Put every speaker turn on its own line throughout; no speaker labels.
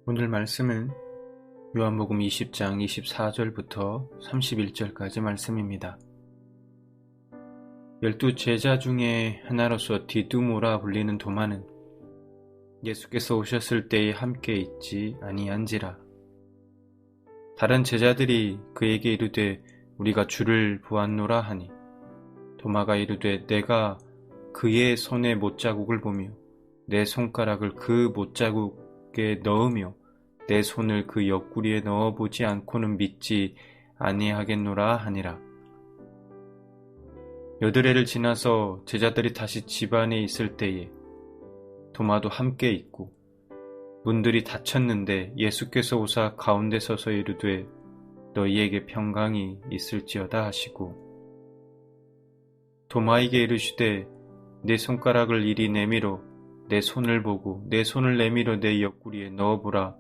오늘 말씀은 요한복음 20장 24절부터 31절까지 말씀입니다. 12 제자 중에 하나로서 디두모라 불리는 도마는 예수께서 오셨을 때에 함께 있지 아니한지라. 다른 제자들이 그에게 이르되 우리가 주를 보았노라 하니 도마가 이르되 내가 그의 손에 못자국을 보며 내 손가락을 그 못자국에 넣으며 내 손을 그 옆구리에 넣어보지 않고는 믿지 아니하겠노라 하니라. 여드레를 지나서 제자들이 다시 집 안에 있을 때에 도마도 함께 있고 문들이 닫혔는데 예수께서 오사 가운데 서서 이르되 너희에게 평강이 있을지어다 하시고 도마에게 이르시되 내 손가락을 이리 내밀어 내 손을 보고 내 손을 내밀어 내 옆구리에 넣어보라.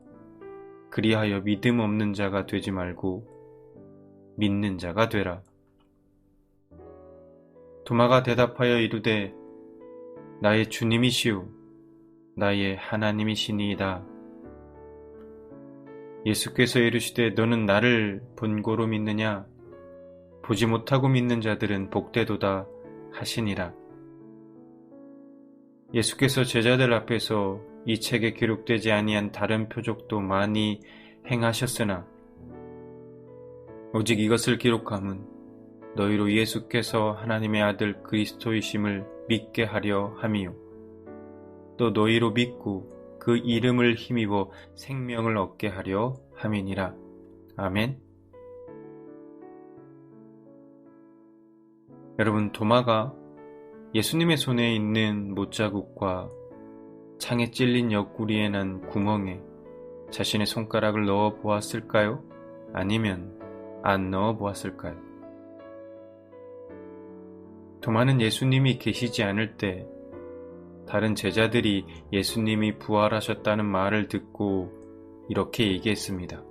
그리하여 믿음 없는 자가 되지 말고 믿는 자가 되라. 도마가 대답하여 이르되 나의 주님이시오 나의 하나님이시니이다. 예수께서 이르시되 너는 나를 본고로 믿느냐? 보지 못하고 믿는 자들은 복되도다 하시니라. 예수께서 제자들 앞에서 이 책에 기록되지 아니한 다른 표적도 많이 행하셨으나 오직 이것을 기록함은 너희로 예수께서 하나님의 아들 그리스도이심을 믿게 하려 함이요 또 너희로 믿고 그 이름을 힘입어 생명을 얻게 하려 함이니라. 아멘. 여러분, 도마가 예수님의 손에 있는 못자국과 창에 찔린 옆구리에 난 구멍에 자신의 손가락을 넣어 보았을까요? 아니면 안 넣어 보았을까요? 도마는 예수님이 계시지 않을 때 다른 제자들이 예수님이 부활하셨다는 말을 듣고 이렇게 얘기했습니다.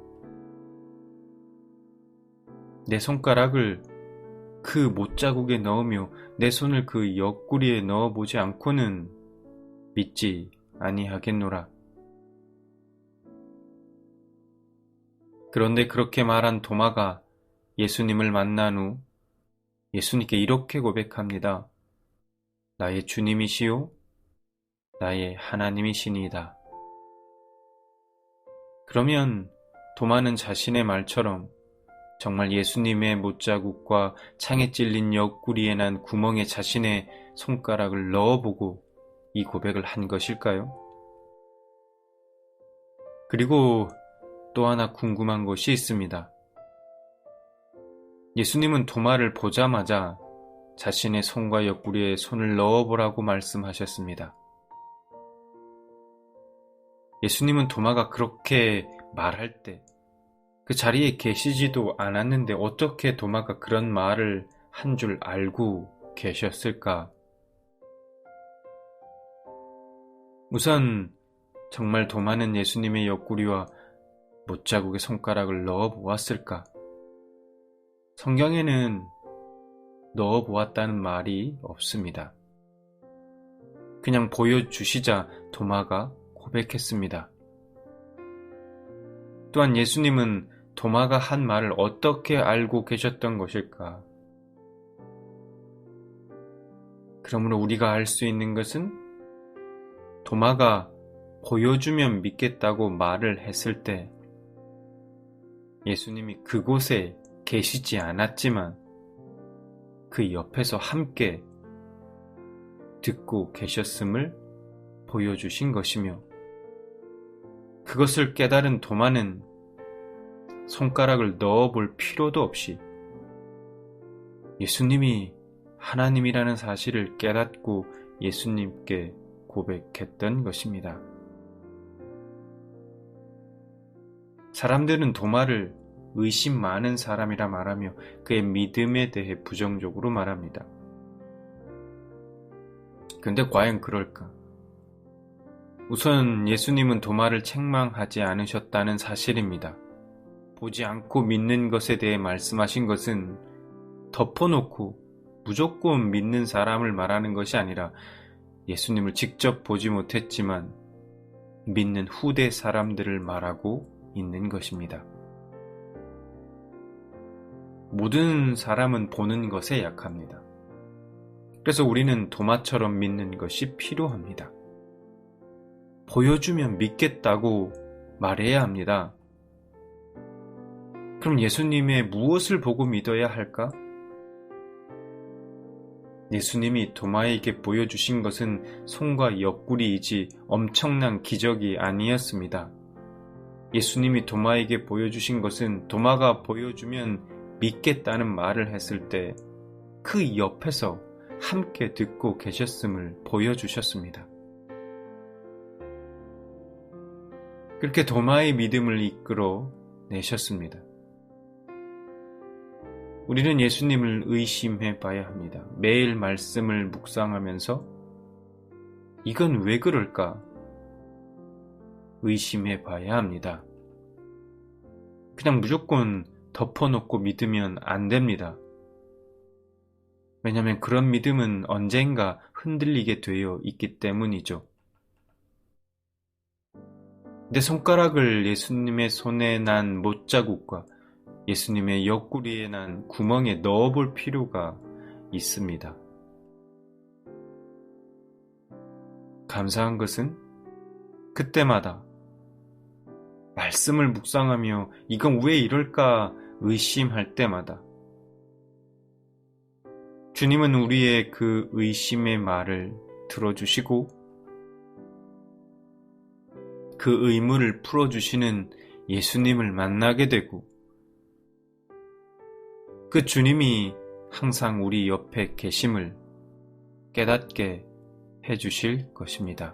내 손가락을 그 못자국에 넣으며 내 손을 그 옆구리에 넣어보지 않고는 믿지 아니하겠노라. 그런데 그렇게 말한 도마가 예수님을 만난 후 예수님께 이렇게 고백합니다. 나의 주님이시요 나의 하나님이시니이다. 그러면 도마는 자신의 말처럼 정말 예수님의 못자국과 창에 찔린 옆구리에 난 구멍에 자신의 손가락을 넣어보고 이 고백을 한 것일까요? 그리고 또 하나 궁금한 것이 있습니다. 예수님은 도마를 보자마자 자신의 손과 옆구리에 손을 넣어보라고 말씀하셨습니다. 예수님은 도마가 그렇게 말할 때 그 자리에 계시지도 않았는데 어떻게 도마가 그런 말을 한 줄 알고 계셨을까? 우선 정말 도마는 예수님의 옆구리와 못자국에 손가락을 넣어 보았을까? 성경에는 넣어 보았다는 말이 없습니다. 그냥 보여주시자 도마가 고백했습니다. 또한 예수님은 도마가 한 말을 어떻게 알고 계셨던 것일까? 그러므로 우리가 알 수 있는 것은 도마가 보여주면 믿겠다고 말을 했을 때 예수님이 그곳에 계시지 않았지만 그 옆에서 함께 듣고 계셨음을 보여주신 것이며 그것을 깨달은 도마는 손가락을 넣어볼 필요도 없이 예수님이 하나님이라는 사실을 깨닫고 예수님께 고백했던 것입니다. 사람들은 도마를 의심 많은 사람이라 말하며 그의 믿음에 대해 부정적으로 말합니다. 그런데 과연 그럴까? 우선 예수님은 도마를 책망하지 않으셨다는 사실입니다. 보지 않고 믿는 것에 대해 말씀하신 것은 덮어놓고 무조건 믿는 사람을 말하는 것이 아니라 예수님을 직접 보지 못했지만 믿는 후대 사람들을 말하고 있는 것입니다. 모든 사람은 보는 것에 약합니다. 그래서 우리는 도마처럼 믿는 것이 필요합니다. 보여주면 믿겠다고 말해야 합니다. 그럼 예수님의 무엇을 보고 믿어야 할까? 예수님이 도마에게 보여주신 것은 손과 옆구리이지 엄청난 기적이 아니었습니다. 예수님이 도마에게 보여주신 것은 도마가 보여주면 믿겠다는 말을 했을 때 그 옆에서 함께 듣고 계셨음을 보여주셨습니다. 그렇게 도마의 믿음을 이끌어 내셨습니다. 우리는 예수님을 의심해 봐야 합니다. 매일 말씀을 묵상하면서 이건 왜 그럴까? 의심해 봐야 합니다. 그냥 무조건 덮어놓고 믿으면 안 됩니다. 왜냐하면 그런 믿음은 언젠가 흔들리게 되어 있기 때문이죠. 내 손가락을 예수님의 손에 난 못자국과 예수님의 옆구리에 난 구멍에 넣어볼 필요가 있습니다. 감사한 것은 그때마다 말씀을 묵상하며 이건 왜 이럴까 의심할 때마다 주님은 우리의 그 의심의 말을 들어주시고 그 의문을 풀어주시는 예수님을 만나게 되고 그 주님이 항상 우리 옆에 계심을 깨닫게 해주실 것입니다.